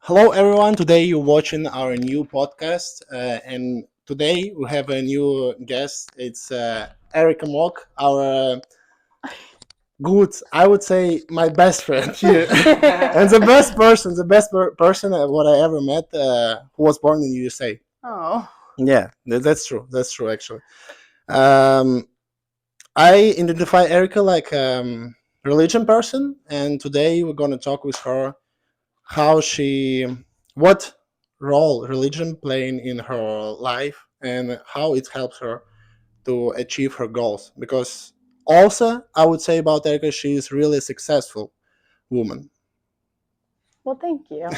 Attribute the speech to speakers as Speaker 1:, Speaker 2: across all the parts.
Speaker 1: Hello, everyone. Today you're watching our new podcast, and today we have a new guest. It's Erica Mock, our good, I would say, my best friend here, and the best person, person what I ever met, who was born in USA.
Speaker 2: Oh,
Speaker 1: Yeah, that's true. That's true, actually. Um, I identify Erica like religion person, and today we're gonna talk with her how she what role religion playing in her life and how it helps her to achieve her goals, because also I would say about Erica, she's really successful woman.
Speaker 2: well, thank you.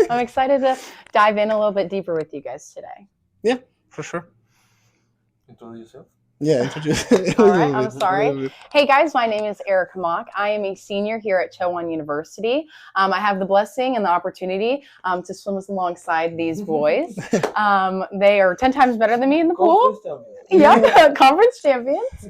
Speaker 2: I'm excited to dive in a little bit deeper with you guys today.
Speaker 1: Yeah, for sure.
Speaker 3: Introduce yourself.
Speaker 1: Yeah, introduce
Speaker 2: All right, I'm sorry. Hey guys, my name is Erica Mock. I am a senior here at Chowan University. I have the blessing and the opportunity to swim alongside these boys. They are 10 times better than me in the pool. Yeah, conference champions.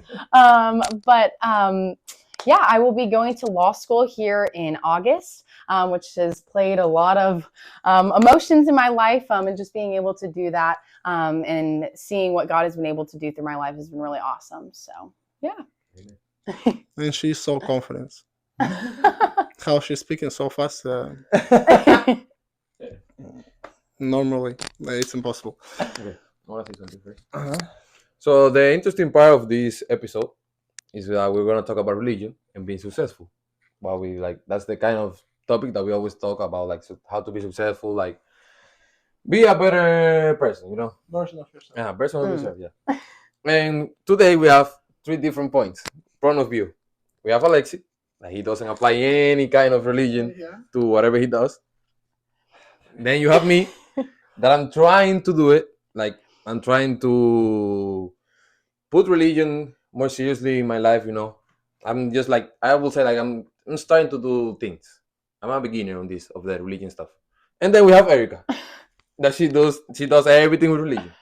Speaker 2: Yeah, I will be going to law school here in August, which has played a lot of emotions in my life, and just being able to do that and seeing what God has been able to do through my life has been really awesome. So, yeah.
Speaker 1: And she's so confident. How she's speaking so fast. Normally, it's impossible.
Speaker 3: Okay, I want to say something first. So the interesting part of this episode is that we're gonna talk about religion and being successful. Well, that's the kind of topic that we always talk about, like how to be successful, like be a better person,
Speaker 1: Version of yourself.
Speaker 3: Yeah, version of yourself, yeah. And today we have three different points, point of view. We have Alexi, that he doesn't apply any kind of religion to whatever he does. Then you have me, that I'm trying to do it. Like, I'm trying to put religion more seriously in my life. I'm just like, I will say, like, I'm starting to do things. I'm a beginner on this of the religion stuff. And then we have Erica, that she does everything with religion.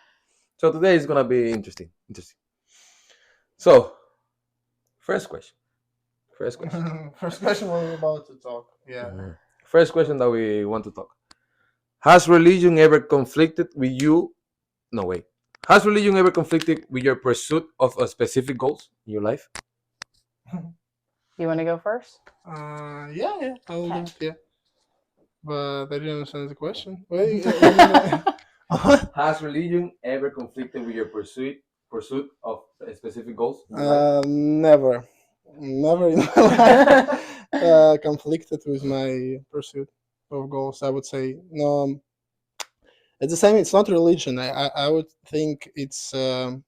Speaker 3: So today is gonna be interesting. So, first question.
Speaker 1: First question we're about to talk. Yeah.
Speaker 3: First question that we want to talk. Has religion ever conflicted with you? No, wait. Has religion ever conflicted with your pursuit of a specific goals in your life?
Speaker 2: You want to go first?
Speaker 1: Yeah, I will do it, yeah. But I didn't understand the question.
Speaker 3: Has religion ever conflicted with your pursuit of specific goals in your life?
Speaker 1: Never in my life conflicted with my pursuit of goals. I would say no. At the same, it's not religion. I would think it's the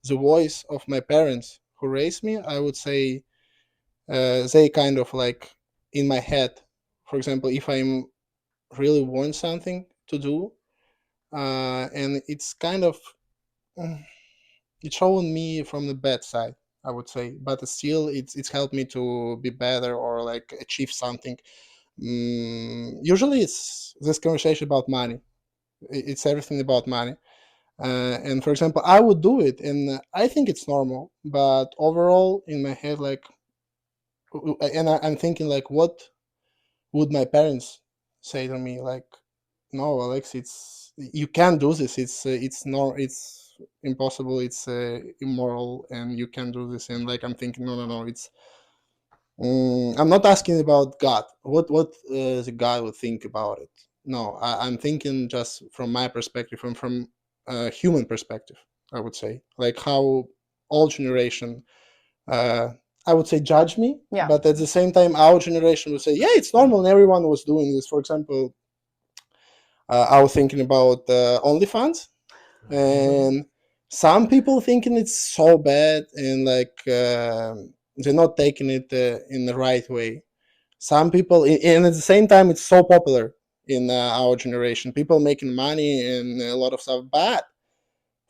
Speaker 1: voice of my parents who raised me. I would say they kind of like in my head. For example, if I'm really want something to do, and it's kind of it's shown me from the bad side, I would say, but still it's helped me to be better or like achieve something. Usually it's this conversation about money. It's everything about money. And for example, I would do it and I think it's normal, but overall in my head, like, and I'm thinking like, what would my parents say to me? Like, no, Alex, it's you can't do this. It's impossible. It's immoral, and you can't do this. And like I'm thinking, no. It's I'm not asking about God. What the God would think about it? No, I'm thinking just from my perspective, from a human perspective. I would say like how all generation. Uh, I would say judge me,
Speaker 2: Yeah.
Speaker 1: but at the same time, our generation would say, yeah, it's normal, and everyone was doing this. For example, I was thinking about OnlyFans, and some people thinking it's so bad and like they're not taking it in the right way. Some people, and at the same time, it's so popular in our generation. People making money and a lot of stuff. But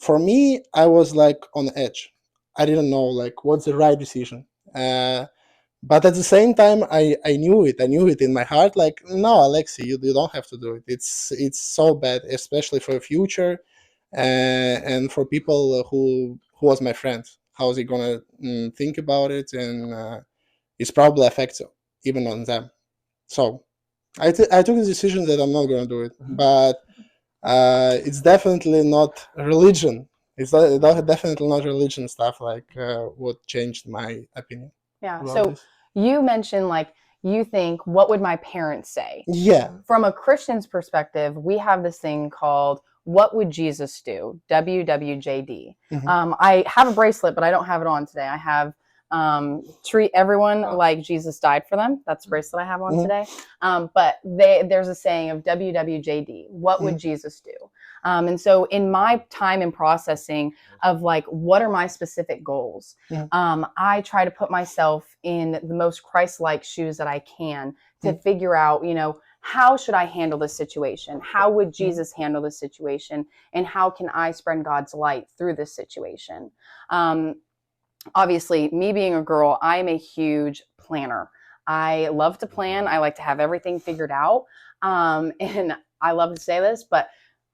Speaker 1: for me, I was like on the edge. I didn't know like what's the right decision. But at the same time, I knew it. I knew it in my heart. Like, no, Alexi, you don't have to do it. It's so bad, especially for the future, and for people who was my friend. How is he gonna think about it? And it's probably affects even on them. So I took the decision that I'm not going to do it, but it's definitely not religion. It's definitely not religion stuff like what changed my opinion.
Speaker 2: Yeah.
Speaker 1: about
Speaker 2: So
Speaker 1: this.
Speaker 2: you mentioned like you think, what would my parents say?
Speaker 1: Yeah.
Speaker 2: From a Christian's perspective, we have this thing called "What Would Jesus Do?" WWJD.
Speaker 1: Mhm.
Speaker 2: I have a bracelet, but I don't have it on today. I have treat everyone like Jesus died for them. That's the bracelet I have on
Speaker 1: Mhm.
Speaker 2: today. But there's a saying of WWJD. What would Jesus do? And so in my time in processing of like, what are my specific goals?
Speaker 1: Mhm.
Speaker 2: I try to put myself in the most Christ-like shoes that I can to
Speaker 1: Mhm.
Speaker 2: figure out, how should I handle this situation? How would Jesus handle this situation? And how can I spread God's light through this situation? Obviously, me being a girl, I am a huge planner. I love to plan. I like to have everything figured out. And I love to say this, but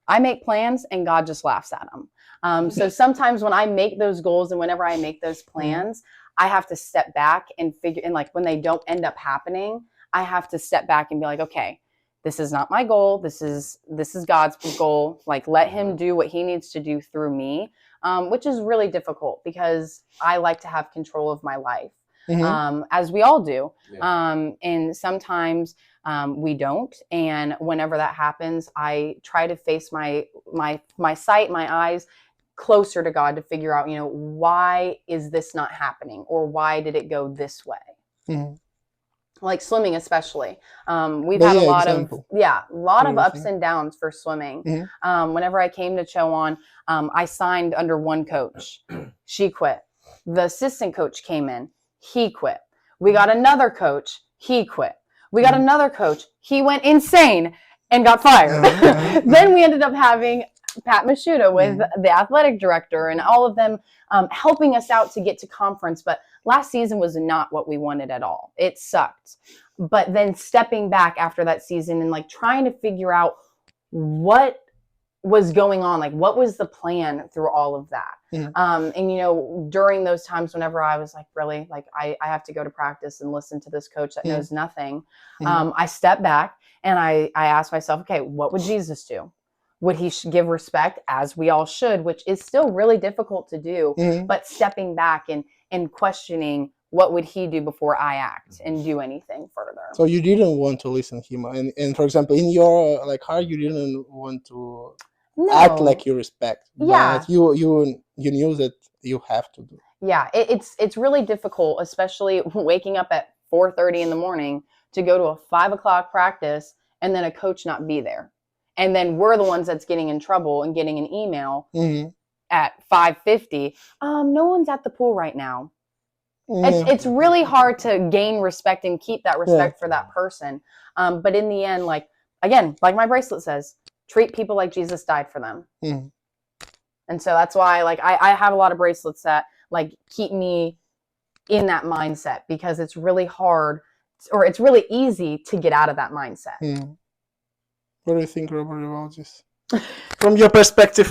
Speaker 2: I make plans and God just laughs at them. So sometimes when I make those goals and whenever I make those plans, I have to step back and figure, and like when they don't end up happening, I have to step back and be like, okay, this is not my goal. This is God's goal. Like, let him do what he needs to do through me, which is really difficult because I like to have control of my life, as we all do. Yeah. And sometimes we don't. And whenever that happens, I try to face my sight, my eyes closer to God to figure out, why is this not happening, or why did it go this way?
Speaker 1: Mhm.
Speaker 2: Like swimming, especially. We've
Speaker 1: But
Speaker 2: had a
Speaker 1: yeah,
Speaker 2: lot
Speaker 1: example.
Speaker 2: of ups
Speaker 1: Everything.
Speaker 2: and downs for swimming.
Speaker 1: Mhm.
Speaker 2: Whenever I came to Chowan, I signed under one coach. She quit. The assistant coach came in. He quit. We got another coach. He quit. We got another coach. He went insane and got fired. Then we ended up having Pat Mashuda with the athletic director and all of them helping us out to get to conference. But last season was not what we wanted at all. It sucked. But then stepping back after that season and like trying to figure out what was going on, like what was the plan through all of that. And during those times whenever I was like, really, like I have to go to practice and listen to this coach that knows nothing, I stepped back and I asked myself, okay, what would Jesus do? Would he give respect, as we all should, which is still really difficult to do, but stepping back and questioning, what would he do before I act and do anything further?
Speaker 1: So you didn't want to listen to him, and for example, in your like heart, you didn't want to act like you respect, but you knew that you have to do.
Speaker 2: Yeah, it's really difficult, especially waking up at 4:30 in the morning to go to a 5 o'clock practice and then a coach not be there, and then we're the ones that's getting in trouble and getting an email at 5:50. No one's at the pool right now. It's really hard to gain respect and keep that respect for that person. But in the end, like again, like my bracelet says, treat people like Jesus died for them. And so that's why like I have a lot of bracelets that like keep me in that mindset, because it's really hard, or it's really easy to get out of that mindset.
Speaker 1: What do you think, Robert, about this? From your perspective.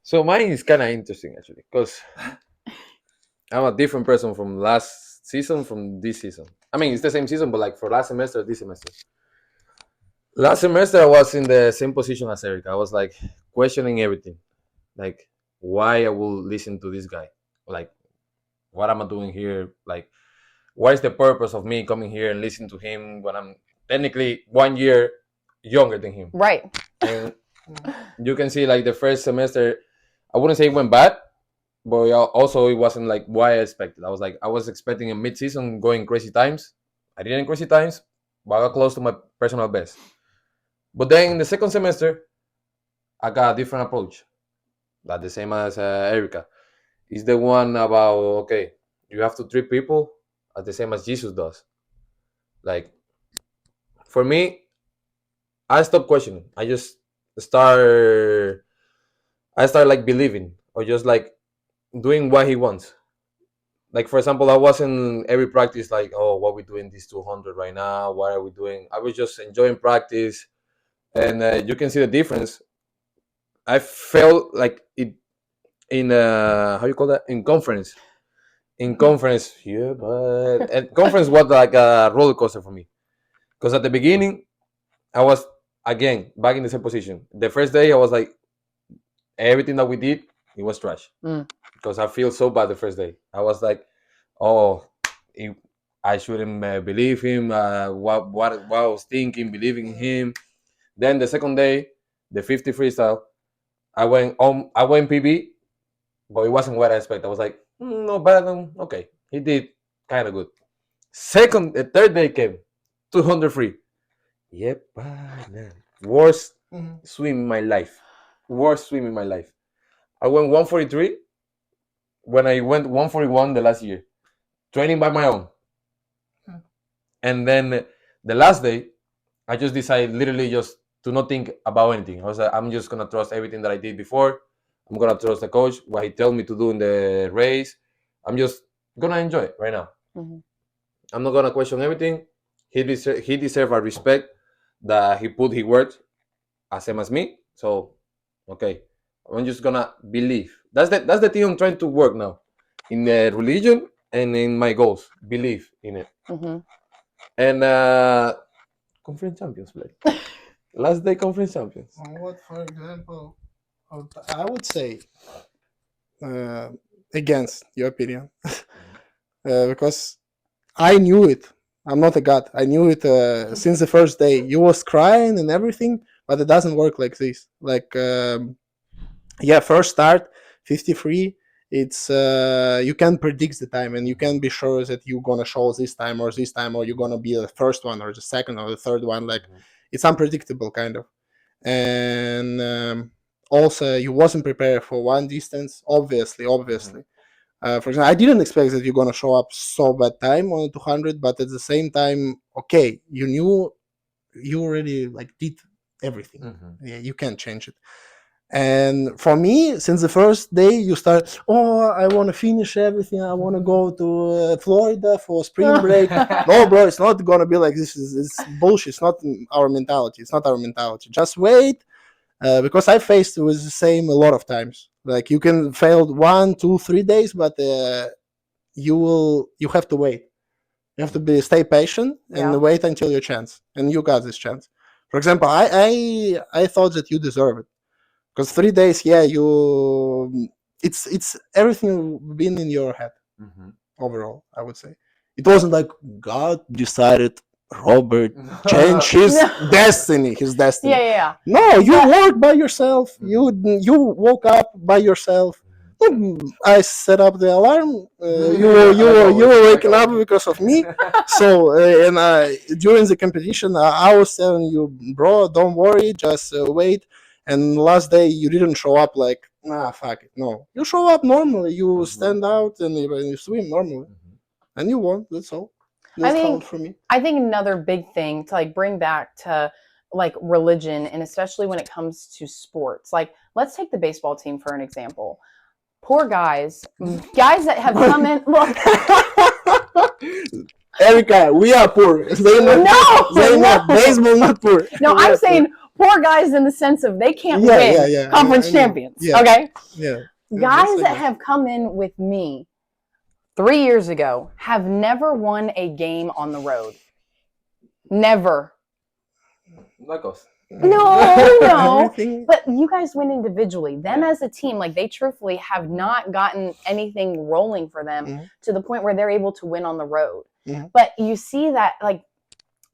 Speaker 3: So mine is kind of interesting actually, because I'm a different person from last season, from this season. I mean, it's the same season, but like for last semester, this semester. Last semester, I was in the same position as Eric. I was like questioning everything, like why I will listen to this guy, like what am I doing here, like what is the purpose of me coming here and listening to him when I'm technically 1 year younger than him,
Speaker 2: right?
Speaker 3: And you can see like the first semester, I wouldn't say it went bad, but also it wasn't like what I expected. I was expecting a mid-season going crazy times. I didn't crazy times, but I got close to my personal best. But then in the second semester, I got a different approach, like the same as Erica. It's the one about, okay, you have to treat people as the same as Jesus does. Like for me, I stopped questioning. Start I start like believing, or just like doing what he wants. Like for example, I wasn't every practice like, oh, what we doing this 200 right now? What are we doing? I was just enjoying practice, and you can see the difference. I felt like it in how you call that, in conference. In conference, yeah, but and conference was like a roller coaster for me. Because at the beginning, I was again back in the same position. The first day, I was like, everything that we did, it was trash. Because I feel so bad the first day. I was like, oh, I shouldn't believe him. What I was thinking, believing in him. Then the second day, the 50 freestyle, I went PB, but it wasn't what I expected. I was like, no bad. Okay, he did kind of good. The third day came, 200 free. Yep, man. Worst swim in my life. Worst swim in my life. I went 143 when I went 141 the last year, training by my own. And then the last day, I just decided literally just to not think about anything. I was like, I'm just gonna trust everything that I did before. I'm gonna trust the coach, what he tells me to do in the race. I'm just gonna enjoy it right now. I'm not gonna question everything. He deserves a respect that he put his words, as same as me. So, okay, I'm just gonna believe. That's the thing I'm trying to work now, in the religion and in my goals. Believe in it. And conference champions play. Last day conference champions.
Speaker 1: What, for example, I would say against your opinion, because I knew it. I'm not a god. I knew it since the first day. You was crying and everything, but it doesn't work like this. Like, first start 53. It's you can predict the time, and you can be sure that you're gonna show this time, or you're gonna be the first one, or the second, or the third one. Like, it's unpredictable, kind of. And also, you wasn't prepared for one distance. Obviously. For example, I didn't expect that you're gonna show up so bad time on 200, but at the same time, okay, you knew you already like did everything. Yeah, you can't change it. And for me, since the first day, you start, I want to finish everything. I want to go to Florida for spring break. No, bro, it's not going to be like this. It's bullshit. It's not our mentality. Just wait, because I faced with the same a lot of times. Like, you can fail 1, 2, 3 days, but you have to wait. You have to stay patient and wait until your chance. And you got this chance. For example, I thought that you deserve it. Because 3 days, it's everything been in your head. Overall, I would say it wasn't like God decided Robert change his destiny. No, you worked by yourself. You woke up by yourself. I set up the alarm. You were waking up because of me. So during the competition, I was telling you, bro, don't worry, just wait. And last day you didn't show up like, fuck it. No, you show up normally. You stand out and you swim normally, and you won. That's all. That's all for me.
Speaker 2: I think another big thing to like bring back to like religion, and especially when it comes to sports. Like, let's take the baseball team for an example. Poor guys that have come in. Look.
Speaker 1: Erica, we are poor. Baseball not poor.
Speaker 2: No, I'm saying poor guys in the sense of they can't win conference champions. Okay?
Speaker 1: Yeah.
Speaker 2: Guys that have come in with me 3 years ago have never won a game on the road. Never.
Speaker 3: Like us.
Speaker 2: No. But you guys win individually. Them as a team, like, they truthfully have not gotten anything rolling for them to the point where they're able to win on the road. But you see that, like,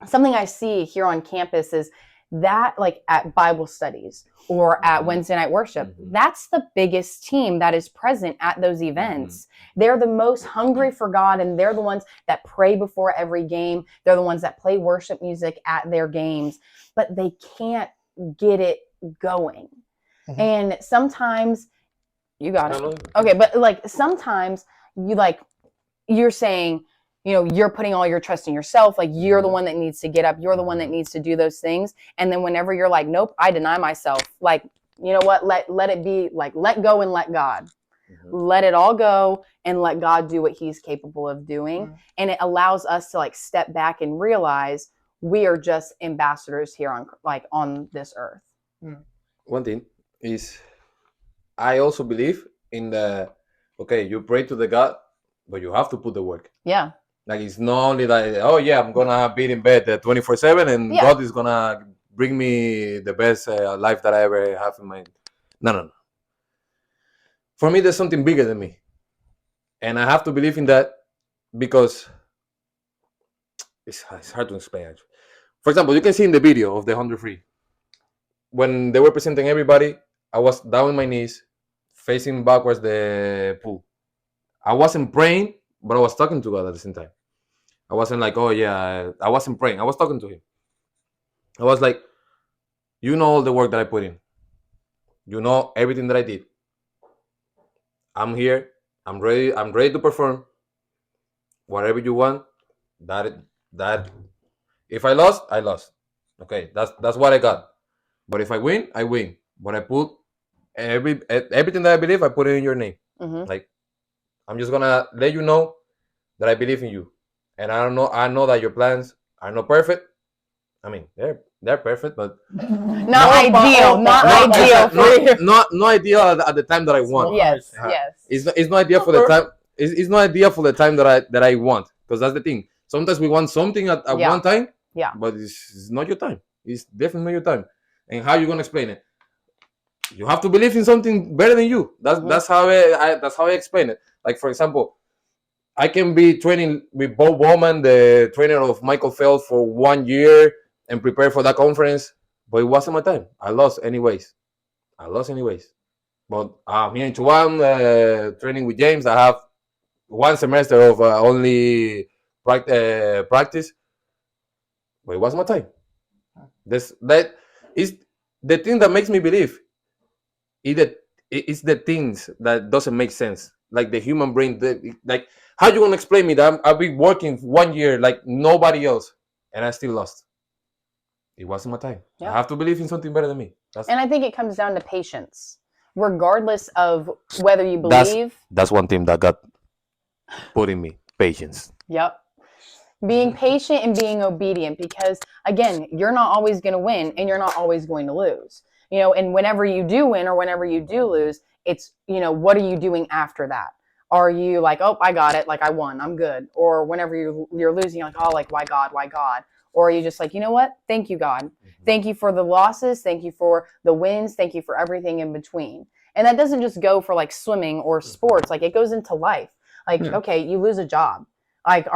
Speaker 2: something I see here on campus is that, like, at Bible studies or at Wednesday night worship, that's the biggest team that is present at those events. They're the most hungry for God, and they're the ones that pray before every game. They're the ones that play worship music at their games, but they can't get it going. And sometimes you got it. Okay, but like sometimes you're saying, you know, you're putting all your trust in yourself. Like, you're the one that needs to get up. You're the one that needs to do those things. And then whenever you're like, nope, I deny myself. Like, you know what? Let it be. Like, let go and let God. Let it all go and let God do what he's capable of doing. And it allows us to like step back and realize we are just ambassadors here on this earth.
Speaker 3: One thing is, I also believe in you pray to the God, but you have to put the work.
Speaker 2: Yeah.
Speaker 3: Like it's not only like, oh yeah, I'm gonna be in bed 24/7, and
Speaker 2: Yeah.
Speaker 3: God is gonna bring me the best life that I ever have in my. No. For me, there's something bigger than me, and I have to believe in that because it's hard to explain. Actually. For example, you can see in the video of the 100 free when they were presenting everybody, I was down on my knees, facing backwards the pool. I wasn't praying, but I was talking to God at the same time. I wasn't like, oh yeah, I wasn't praying. I was talking to Him. I was like, you know all the work that I put in. You know everything that I did. I'm here. I'm ready. I'm ready to perform. Whatever you want. That. If I lost, I lost. Okay, that's what I got. But if I win, I win. But I put everything that I believe, I put it in your name.
Speaker 2: Mm-hmm.
Speaker 3: Like I'm just gonna let you know that I believe in you, and I don't know. I know that your plans are not perfect. I mean, they're perfect, but
Speaker 2: not ideal. Not ideal for you.
Speaker 3: Not ideal at the time that I want.
Speaker 2: Yes,
Speaker 3: It's not ideal for the time. It's not ideal for the time that I want, because that's the thing. Sometimes we want something at one time, but it's not your time. It's definitely not your time. And how you gonna explain it? You have to believe in something better than you. That's how I explain it. Like for example, I can be training with Bob Bowman, the trainer of Michael Phelps, for 1 year and prepare for that conference, but it wasn't my time. I lost anyways. But here in Chuan, training with James, I have 1 semester of only practice, but it was my time. That is the thing that makes me believe. It's the things that doesn't make sense, like the human brain. Like, how you gonna explain me that I've been working 1 year like nobody else, and I still lost? It wasn't my time. I have to believe in something better than me.
Speaker 2: And I think it comes down to patience, regardless of whether you believe.
Speaker 3: That's one thing that God put in me: patience.
Speaker 2: Yep. Being patient and being obedient, because again, you're not always going to win and you're not always going to lose. And whenever you do win or whenever you do lose, it's, what are you doing after that? Are you like, oh, I got it, like I won, I'm good? Or whenever you're losing, you're like, oh, like why God? Or are you just like, you know what? Thank you, God. Thank you for the losses. Thank you for the wins. Thank you for everything in between. And that doesn't just go for like swimming or sports. Like it goes into life. Like, okay, you lose a job. Like,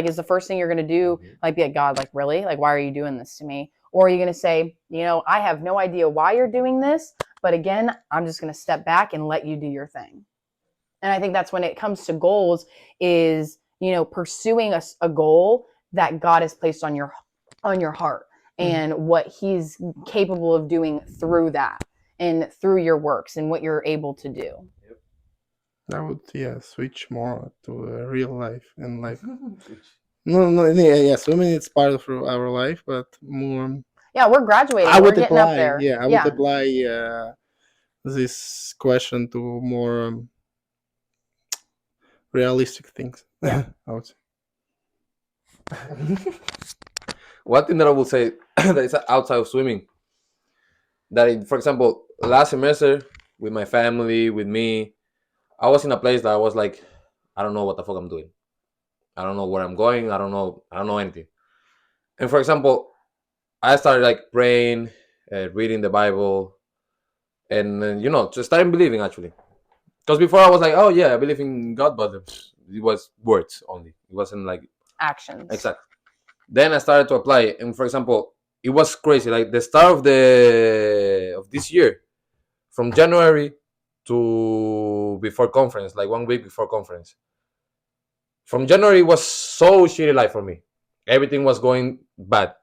Speaker 2: is the first thing you're going to do, like, be like, God, like, really? Like, why are you doing this to me? Or are you going to say, I have no idea why you're doing this, but again, I'm just going to step back and let you do your thing. And I think that's when it comes to goals is, pursuing a goal that God has placed on your heart and what He's capable of doing through that and through your works and what you're able to do.
Speaker 1: I would switch more to real life and life. Swimming is part of our life, but more.
Speaker 2: Yeah, we're graduating. We're getting up there.
Speaker 1: Yeah, I would apply this question to more realistic things. I would say.
Speaker 3: One thing that I will say that is outside of swimming, that for example, last semester with my family, with me, I was in a place that I was like, I don't know what the fuck I'm doing. I don't know where I'm going. I don't know anything. And for example, I started like praying, reading the Bible, and just starting believing actually. Because before I was like, oh yeah, I believe in God, but it was words only. It wasn't like
Speaker 2: actions.
Speaker 3: Exactly. Then I started to apply it, and for example, it was crazy. Like the start of this year, from January to before conference, like 1 week before conference. From January was so shitty life for me. Everything was going bad.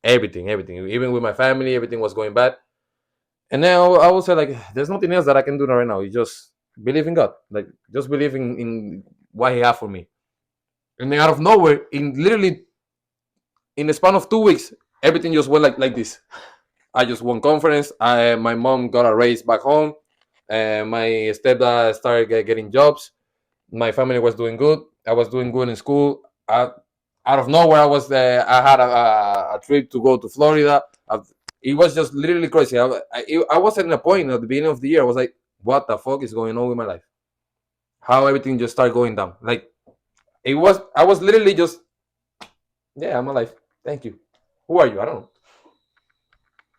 Speaker 3: Everything. Even with my family, everything was going bad. And now I would say like, there's nothing else that I can do right now. You just believe in God. Like just believe in what He has for me. And then out of nowhere, literally in the span of 2 weeks, everything just went like this. I just won conference. My mom got a raise back home. My stepdad started getting jobs. My family was doing good. I was doing good in school. Out of nowhere, I had a trip to go to Florida. It was just literally crazy. I was at a point at the beginning of the year. I was like, what the fuck is going on with my life? How everything just started going down. Like, I was literally just, yeah, I'm alive. Thank you. Who are you? I don't know.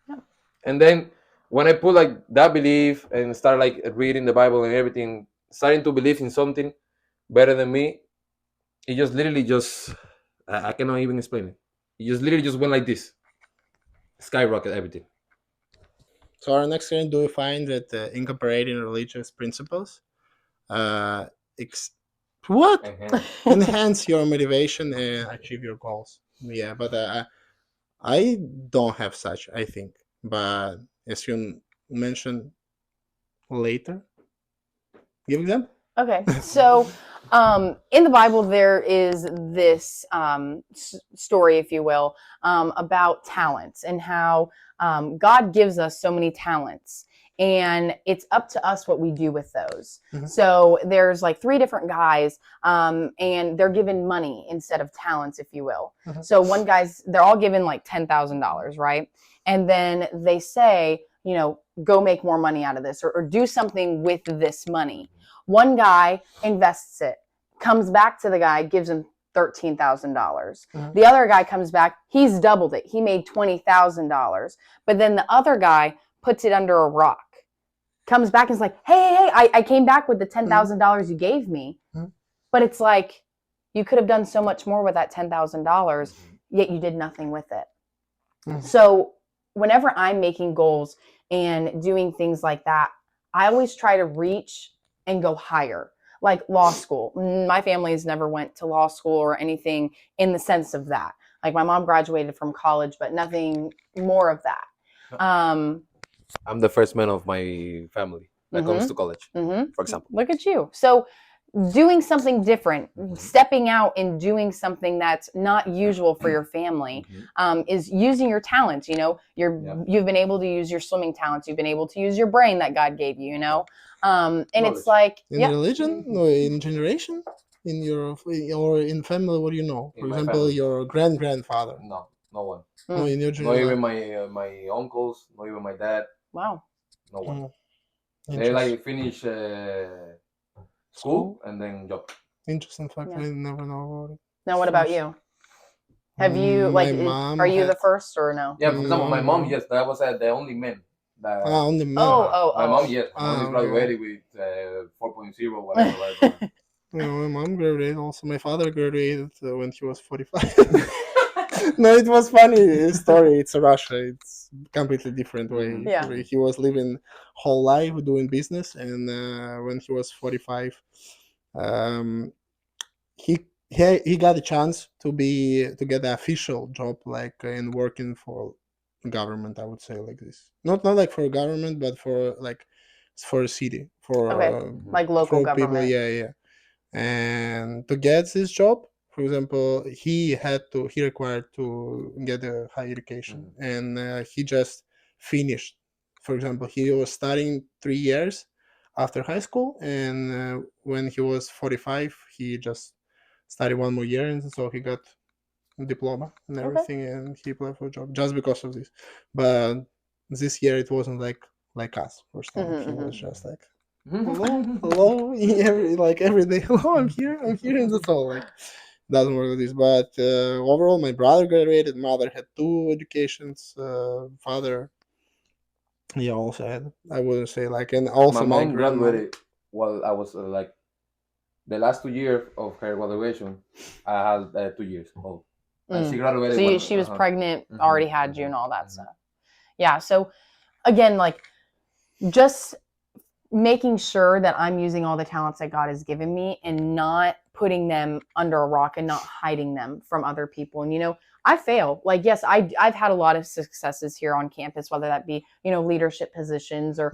Speaker 2: Yeah.
Speaker 3: And then when I put like that belief and start like reading the Bible and everything, starting to believe in something better than me, it just literally just I cannot even explain it. It just literally just went like this, skyrocket everything.
Speaker 1: So our next question: do you find that incorporating religious principles, uh, ex- what enhance your motivation and achieve your goals? Yeah, but I don't have such. I think, but as you mentioned later, give example.
Speaker 2: Okay, so in the Bible, there is this story, if you will, about talents and how God gives us so many talents. And it's up to us what we do with those.
Speaker 1: Mhm.
Speaker 2: So there's like 3 different guys, and they're given money instead of talents, if you will.
Speaker 1: Mhm.
Speaker 2: So they're all given like $10,000, right? And then they say, go make more money out of this, or do something with this money. One guy invests it, comes back to the guy, gives him $13,000.
Speaker 1: Mhm.
Speaker 2: The other guy comes back, he's doubled it. He made $20,000. But then the other guy puts it under a rock, comes back and is like, hey, I came back with the $10,000 you gave me.
Speaker 1: Mhm.
Speaker 2: But it's like, you could have done so much more with that $10,000, yet you did nothing with it.
Speaker 1: Mhm.
Speaker 2: So whenever I'm making goals and doing things like that, I always try to reach and go higher, like law school. My family has never went to law school or anything in the sense of that. Like my mom graduated from college, but nothing more of that.
Speaker 3: I'm the first man of my family that comes to college, for example.
Speaker 2: Look at you. So doing something different, stepping out and doing something that's not usual for your family, is using your talents. You've been able to use your swimming talents. You've been able to use your brain that God gave you. And it's like
Speaker 1: in religion, or in generation, in your or in family. What do you know? For
Speaker 3: In my
Speaker 1: example,
Speaker 3: family.
Speaker 1: your grandfather.
Speaker 3: No one.
Speaker 1: No, in your
Speaker 3: Not
Speaker 1: generation.
Speaker 3: even my uncles, not even my dad.
Speaker 2: Wow.
Speaker 3: No one.
Speaker 1: Mm.
Speaker 3: They
Speaker 1: Interesting.
Speaker 3: like finish school and then job.
Speaker 1: Interesting fact.
Speaker 2: Yeah.
Speaker 1: I never know about it.
Speaker 2: Now, what about you? Have you
Speaker 1: My mom
Speaker 2: are you the
Speaker 1: had-
Speaker 2: first or no?
Speaker 3: Yeah, for example, my mom,
Speaker 1: No.
Speaker 3: yes, that was the only man. That,
Speaker 1: Only men.
Speaker 3: my mom, yes, my mom is
Speaker 1: okay.
Speaker 3: graduated with 4.0, whatever.
Speaker 1: My mom graduated also. My father graduated when he was 45. No, it was funny story. It's Russia. It's completely different way.
Speaker 2: Yeah.
Speaker 1: He was living whole life doing business, and when he was 45, um, he got a chance to get an official job, like in working for government. I would say like this. Not like for government, but for a city, for
Speaker 2: Okay. Like local
Speaker 1: for people.
Speaker 2: government.
Speaker 1: Yeah. And to get this job, for example, he required to get a higher education, and he just finished. For example, he was studying 3 years after high school, and when he was 45, he just studied one more year, and so he got a diploma and everything, and he applied for a job just because of this. But this year it wasn't like us. First time he was just like, hello, every day, hello, I'm here, and that's all. Like, doesn't work like this. But overall, my brother graduated. Mother had 2 educations. Father, yeah, also had. I wouldn't say like, and also
Speaker 3: My
Speaker 1: my
Speaker 3: mom
Speaker 1: grandma.
Speaker 3: graduated while I was like the last 2 years of her graduation. I had 2 years old. And she graduated.
Speaker 2: So she was pregnant, already had you, and all that stuff. Yeah. So again, like just making sure that I'm using all the talents that God has given me and not putting them under a rock and not hiding them from other people. And I fail. Like, yes, I've had a lot of successes here on campus, whether that be leadership positions or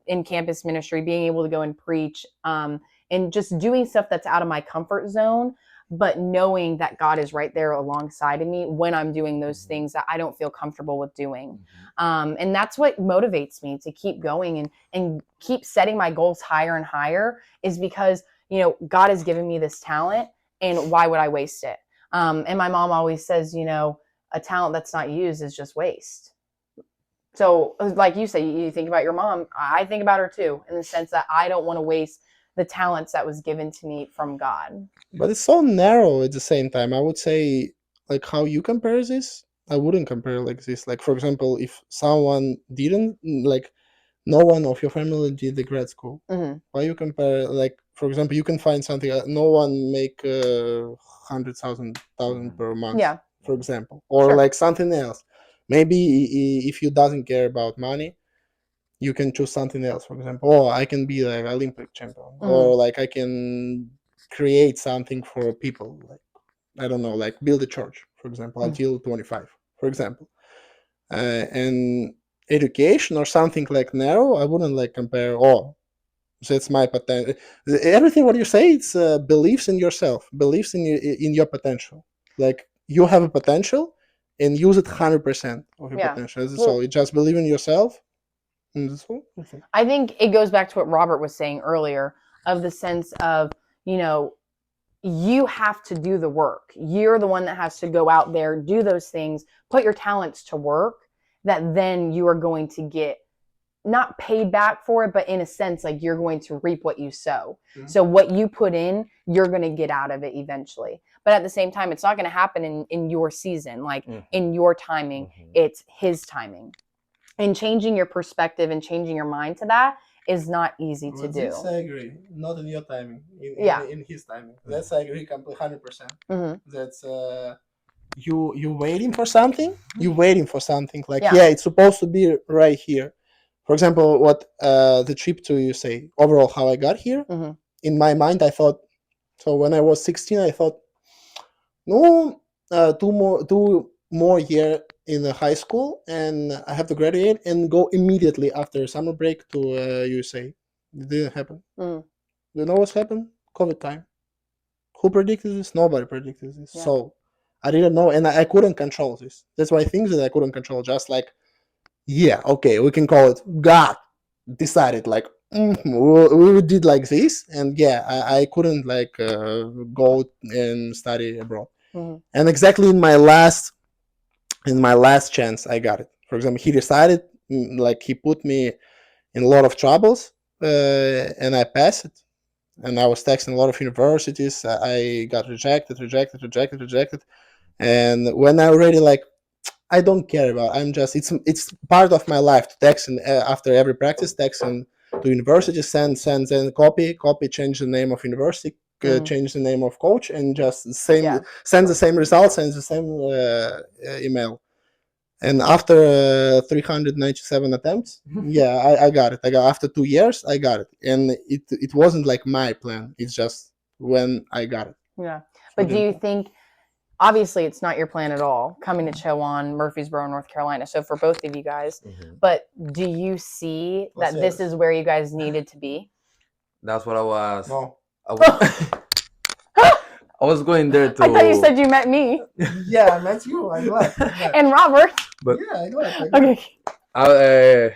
Speaker 2: in campus ministry, being able to go and preach, and just doing stuff that's out of my comfort zone, but knowing that God is right there alongside of me when I'm doing those things that I don't feel comfortable with doing. And that's what motivates me to keep going and keep setting my goals higher and higher, is because, God has given me this talent, and why would I waste it? And my mom always says, a talent that's not used is just waste. So like you say, you think about your mom, I think about her too, in the sense that I don't want to waste the talents that was given to me from God.
Speaker 1: But it's so narrow at the same time. I would say, like, how you compare this, I wouldn't compare like this. Like, for example, if someone didn't, like, no one of your family did the grad school,
Speaker 2: Mm-hmm.
Speaker 1: why you compare? Like, for example, you can find something, no one make 100,000 per month,
Speaker 2: Yeah.
Speaker 1: for example, or
Speaker 2: Sure.
Speaker 1: like something else. Maybe if you doesn't care about money, you can choose something else. For example, oh, I can be like Olympic champion, or like I can create something for people, like, I don't know, like build a church, for example, until 25, for example. And education or something like narrow, I wouldn't like compare. Oh, that's my potential. Everything what you say, it's beliefs in yourself, beliefs in your potential. Like, you have a potential, and use it 100% of your
Speaker 2: Yeah.
Speaker 1: potential. That's
Speaker 2: Well-
Speaker 1: all. You just believe in yourself, and that's all.
Speaker 2: I think it goes back to what Robert was saying earlier, of the sense of, you know, you have to do the work. You're the one that has to go out there, do those things, put your talents to work, that then you are going to get not paid back for it, but in a sense, like, you're going to reap what you sow.
Speaker 1: Mhm.
Speaker 2: So what you put in, you're going to get out of it eventually. But at the same time, it's not going to happen in your season, like in your timing. It's his timing. And changing your perspective and changing your mind to that is not easy to do.
Speaker 1: This I agree. Not in your timing. In his timing. That's I agree completely 100%. That's you waiting for something. You waiting for something. Like, yeah, it's supposed to be right here. For example, what the trip to USA, overall how I got here. In my mind, I thought, so when I was 16, I thought, no, two more year in the high school, and I have to graduate and go immediately after summer break to USA. It didn't happen. You know what's happened? COVID time. Who predicted this? Nobody predicted this.
Speaker 2: Yeah.
Speaker 1: So I didn't know, and I couldn't control this. That's why things that I couldn't control, just like, yeah, okay, we can call it God decided, like, we did like this, and yeah, I couldn't like go and study abroad. And exactly in my last chance, I got it. For example, he decided, like, he put me in a lot of troubles, and I passed it. And I was texting a lot of universities. I got rejected. And when I already, like, I don't care about. I'm just, it's part of my life to text, and after every practice, text and to university, send copy, change the name of university, change the name of coach, and just send the same results, send the same email. And after 397 attempts, yeah, I got it. After 2 years, I got it, and it wasn't like my plan. It's just when I got it.
Speaker 2: Yeah, but do you think? Obviously, it's not your plan at all coming to Chowan, Murfreesboro, North Carolina. So for both of you guys, but do you see that this is where you guys needed to be?
Speaker 3: That's what I was.
Speaker 1: No.
Speaker 3: I was going there to.
Speaker 2: I thought you said you met me.
Speaker 1: Yeah, I met you. I'm glad.
Speaker 2: And Robert.
Speaker 3: But
Speaker 1: yeah, I'm glad.
Speaker 2: Okay.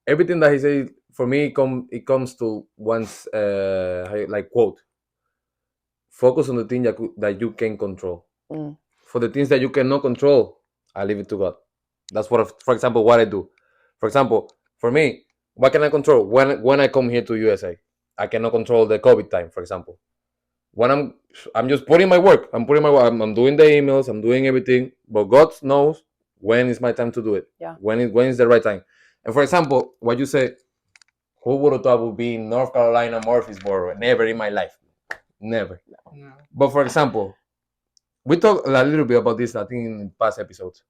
Speaker 3: Everything that he said, for me, it comes to one's like quote. Focus on the thing that you can control. For the things that you cannot control, I leave it to God. That's what, for example, what I do. For example, for me, what can I control? When I come here to USA, I cannot control the COVID time, for example. When I'm just putting my work. I'm doing the emails. I'm doing everything. But God knows when is my time to do it.
Speaker 2: Yeah.
Speaker 3: When is the right time. And for example, what you say, who would have thought would be in North Carolina, Murfreesboro? Never in my life. Never. No. But for example, we talked a little bit about this, I think, in past episodes.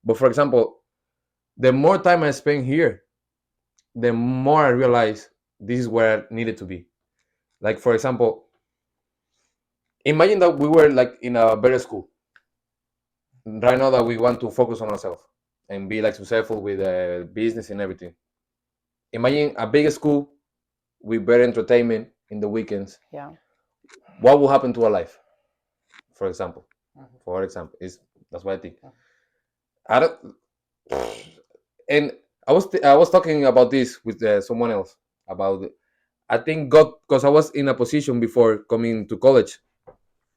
Speaker 3: But for example, the more time I spend here, the more I realize this is where I needed to be. Like, for example, imagine that we were like in a better school. Right now that we want to focus on ourselves and be like successful with business and everything. Imagine a bigger school with better entertainment in the weekends.
Speaker 2: Yeah.
Speaker 3: What will happen to our life? For example, that's what I think. And I was talking about this with someone else about. I think God, because I was in a position before coming to college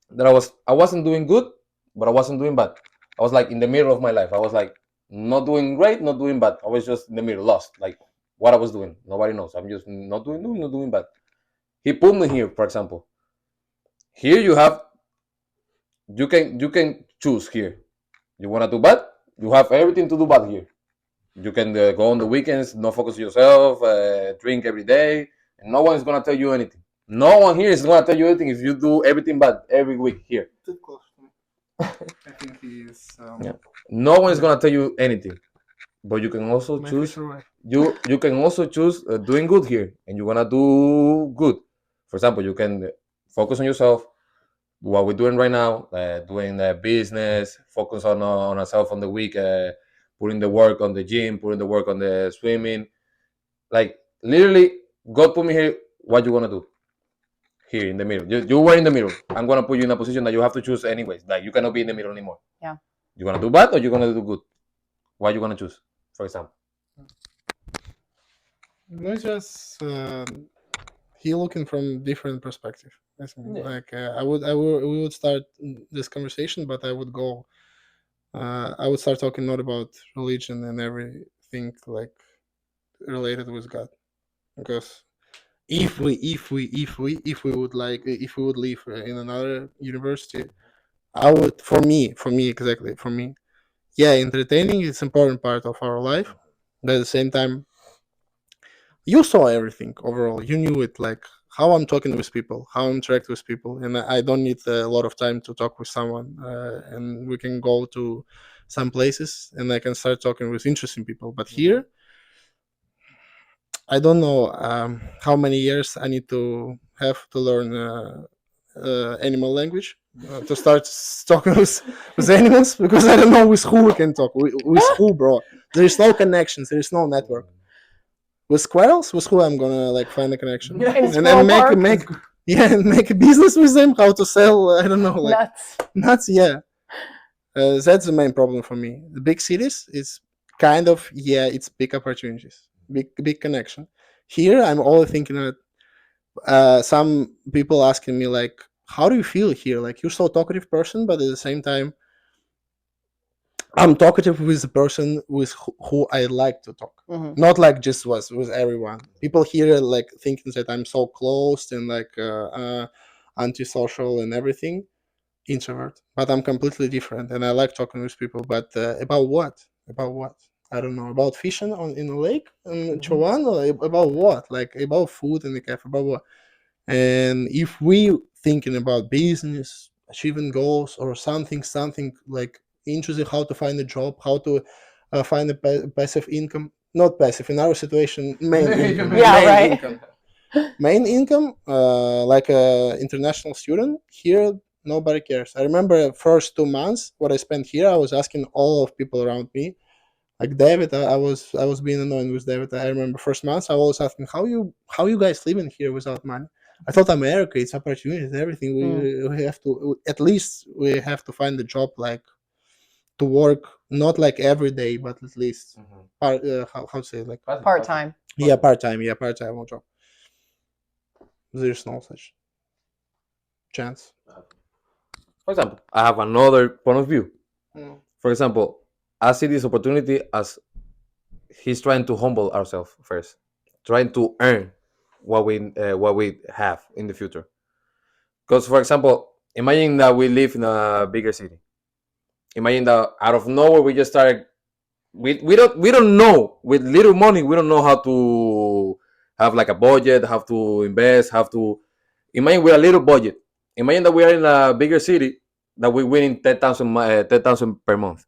Speaker 3: that I wasn't doing good, but I wasn't doing bad. I was like in the middle of my life. I was like not doing great, not doing bad. I was just in the middle, lost. Like what I was doing, nobody knows. I'm just not doing bad. He put me here, for example. Here you can choose here. You wanna do bad? You have everything to do bad here. You can go on the weekends, not focus yourself, drink every day, and no one is gonna tell you anything. No one here is gonna tell you anything if you do everything bad every week here.
Speaker 1: Too close to me. I think he is.
Speaker 3: Yeah. No one is gonna tell you anything, but you can also
Speaker 1: my
Speaker 3: choose.
Speaker 1: future wife.
Speaker 3: You can also choose doing good here, and you wanna do good. For example, you can focus on yourself. What we're doing right now, doing business, focus on ourselves on the week, putting the work on the gym, putting the work on the swimming. Like literally, God put me here. What you gonna do? Here in the middle. You were in the middle. I'm gonna put you in a position that you have to choose anyways. Like you cannot be in the middle anymore.
Speaker 2: Yeah.
Speaker 3: You gonna do bad or you gonna do good? What you gonna choose? For example.
Speaker 1: No, it's just he looking from different perspective. That's me.
Speaker 3: Yeah.
Speaker 1: Like we would start this conversation, but I would go. I would start talking not about religion and everything like related with God, because if we would live in another university, I would for me exactly for me, yeah, entertaining is important part of our life, but at the same time you saw everything overall. You knew it, like how I'm talking with people, how I interact with people, and I don't need a lot of time to talk with someone. And we can go to some places, and I can start talking with interesting people. But here, I don't know how many years I need to have to learn animal language to start talking with animals, because I don't know with who we can talk. With who, bro? There is no connections. There is no network. With squirrels, with who I'm gonna like find a connection,
Speaker 2: In
Speaker 1: and
Speaker 2: Squirrel Park?
Speaker 1: make make a business with them. How to sell? I don't know, like
Speaker 2: Nuts.
Speaker 1: nuts. Yeah, that's the main problem for me. The big cities is kind of it's big opportunities, big connection. Here, I'm always thinking that some people asking me like, "How do you feel here? Like you're so talkative person, but at the same time, I'm talkative with the person with who I like to talk, not like just with everyone. People here like thinking that I'm so closed and like antisocial and everything, introvert. But I'm completely different, and I like talking with people. But about what? About what? I don't know. About fishing in the lake in Chowan, or about what? Like about food in the cafe. About what? And if we thinking about business, achieving goals, or something like interesting, how to find a job, how to find a passive income, not passive in our situation, main income.
Speaker 2: Yeah,
Speaker 1: main
Speaker 2: right.
Speaker 1: income. Main income, like a international student here, nobody cares. I remember first 2 months what I spent here, I was asking all of people around me, like David. I was being annoying with David. I remember first months I was asking how you guys living here without money. I thought America, it's opportunities, everything. We have to, at least we have to find a job, like to work not like every day, but at least part. How to say it, like
Speaker 2: Part time.
Speaker 1: yeah, part time job. There's no such chance.
Speaker 3: For example, I have another point of view. For example, I see this opportunity as he's trying to humble ourselves first, trying to earn what we have in the future. Because, for example, imagine that we live in a bigger city. Imagine that out of nowhere we just start. We don't know, with little money we don't know how to have like a budget, how to invest, how to. Imagine with a little budget. Imagine that we are in a bigger city that we're winning 10,000 per month.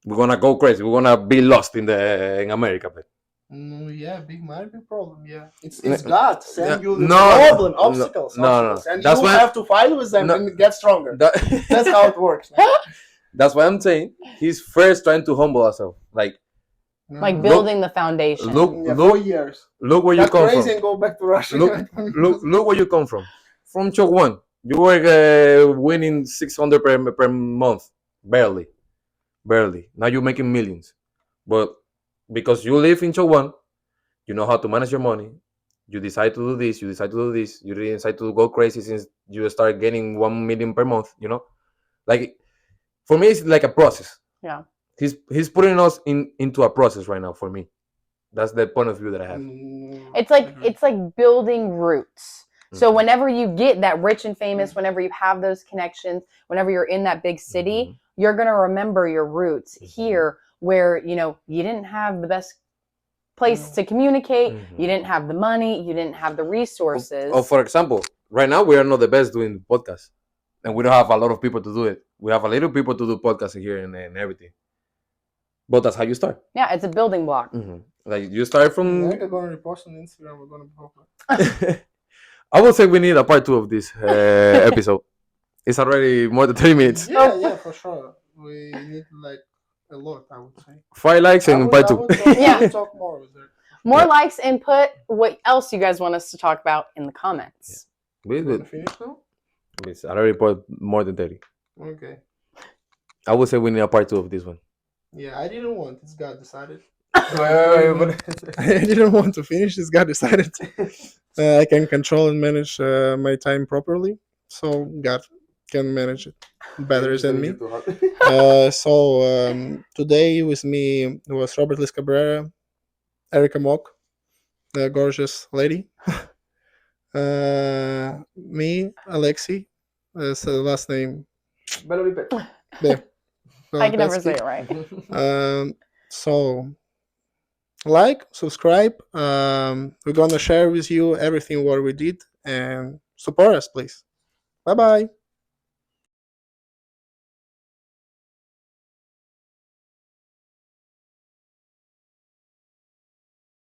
Speaker 3: We're gonna go crazy. We're gonna be lost in America. But
Speaker 1: Yeah, big money, big problem. Yeah, it's
Speaker 3: No,
Speaker 1: God send you the
Speaker 3: no,
Speaker 1: problem,
Speaker 3: no,
Speaker 1: obstacles,
Speaker 3: no, no.
Speaker 1: obstacles, and
Speaker 3: That's
Speaker 1: you
Speaker 3: why-
Speaker 1: have to fight with them
Speaker 3: No.
Speaker 1: and get stronger.
Speaker 3: that,
Speaker 1: That's how it works. Man.
Speaker 3: that's why I'm saying he's first trying to humble ourselves. Like
Speaker 2: Like building the foundation.
Speaker 3: look,
Speaker 1: Yeah,
Speaker 3: look,
Speaker 1: 4 years.
Speaker 3: look where you
Speaker 1: Got
Speaker 3: come
Speaker 1: crazy
Speaker 3: from.
Speaker 1: and go back to Russia.
Speaker 3: Look where you come from. From Chok One, you were winning 600 per month, barely. Now you're making millions, but because you live in Chok One, you know how to manage your money. You decide to do this. You decide to do this. You decide to go crazy since you start getting 1 million per month. You know, like for me, it's like a process.
Speaker 2: Yeah.
Speaker 3: He's putting us into a process right now. For me, that's the point of view that I have.
Speaker 2: It's like building roots. So
Speaker 3: Mhm.
Speaker 2: whenever you get that rich and famous, whenever you have those connections, whenever you're in that big city,
Speaker 3: Mhm.
Speaker 2: you're going to remember your roots
Speaker 3: Mhm.
Speaker 2: here where, you didn't have the best place to communicate,
Speaker 3: Mhm.
Speaker 2: you didn't have the money, you didn't have the resources.
Speaker 3: Or for example, right now we are not the best doing podcasts, and we don't have a lot of people to do it. We have a little people to do podcasts here and everything. But that's how you start.
Speaker 2: Yeah, it's a building block.
Speaker 3: Like you start from.
Speaker 1: America gonna repost on Instagram. We're gonna be popular.
Speaker 3: I would say we need a part 2 of this episode. It's already more than 30 minutes.
Speaker 1: Yeah, for sure. We need like a lot, I would say.
Speaker 3: 5 likes and part 2.
Speaker 2: Yeah.
Speaker 1: I would talk more with her.
Speaker 2: More
Speaker 3: Yeah.
Speaker 2: likes and put what else you guys want us to talk about in the comments.
Speaker 3: We
Speaker 1: Wanna finish now?
Speaker 3: It's already more than 30.
Speaker 1: Okay.
Speaker 3: I would say we need a part 2 of this one.
Speaker 1: Yeah, I didn't want. This guy decided.
Speaker 3: Wait.
Speaker 1: I didn't want to finish. This guy decided. I can control and manage my time properly, so God can manage it better than me. Today with me was Robert Liz Cabrera, Erica Mock, the gorgeous lady, me, Alexi, so the last name.
Speaker 2: I can never say it right.
Speaker 1: So like, subscribe. We're gonna share with you everything what we did and support us, please. Bye bye.